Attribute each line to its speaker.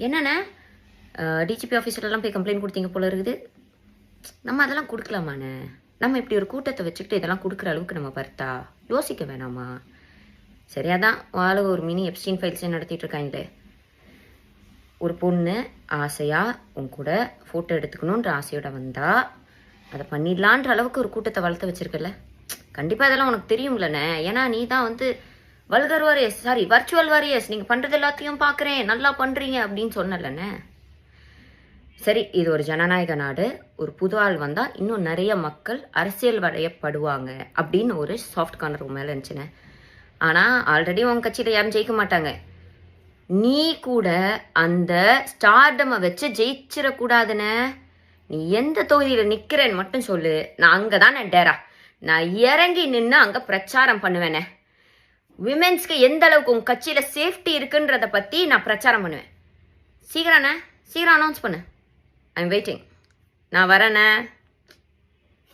Speaker 1: என்னண்ணே டிஜிபி ஆஃபீஸர்லாம் போய் கம்ப்ளைண்ட் கொடுத்தீங்க போல இருக்குது. நம்ம அதெல்லாம் கொடுக்கலாமாண்ணே? நம்ம இப்படி ஒரு கூட்டத்தை வச்சுக்கிட்டு இதெல்லாம் கொடுக்குற அளவுக்கு நம்ம பார்த்தா யோசிக்க வேணாமா? சரியாதான் வாழ ஒரு மினி எப்ஸ்டீன் ஃபைல்ஸே நடத்திட்டு இருக்காங்களே. ஒரு பொண்ணு ஆசையாக உன் கூட ஃபோட்டோ எடுத்துக்கணுன்ற ஆசையோட வந்தா அதை பண்ணிடலான்ற அளவுக்கு ஒரு கூட்டத்தை வளர்த்து வச்சிருக்கல. கண்டிப்பாக இதெல்லாம் உனக்கு தெரியும்லண்ணே. ஏன்னா நீ தான் வந்து வல்கர் வாரியர்ஸ் வர்ச்சுவல் வாரியர்ஸ் நீங்கள் பண்ணுறது எல்லாத்தையும் பார்க்குறேன், நல்லா பண்ணுறீங்க அப்படின்னு சொன்னலண்ணே. சரி, இது ஒரு ஜனநாயக நாடு. ஒரு புது ஆள் வந்தால் இன்னும் நிறைய மக்கள் அரசியல் வரையப்படுவாங்க அப்படின்னு ஒரு சாஃப்ட் கார்னர் மேலே இருந்துச்சுண்ணே. ஆனால் ஆல்ரெடி உங்கள் கட்சியில் யாரும் ஜெயிக்க மாட்டாங்க. நீ கூட அந்த ஸ்டார்டமை வச்சு ஜெயிச்சிடக்கூடாதுன்னு. நீ எந்த தொகுதியில் நிற்கிறேன்னு மட்டும் சொல்லு, நான் அங்கே தான் டேரா நான் இறங்கி நின்று அங்கே பிரச்சாரம் பண்ணுவேனே. விமென்ஸ்க்கு எந்த அளவுக்கு உங்கள் கட்சியில் சேஃப்டி இருக்குன்றதை பற்றி நான் பிரச்சாரம் பண்ணுவேன். சீக்கிரம் அனௌன்ஸ் பண்ணு. I am waiting. நான் வரேண்ணே.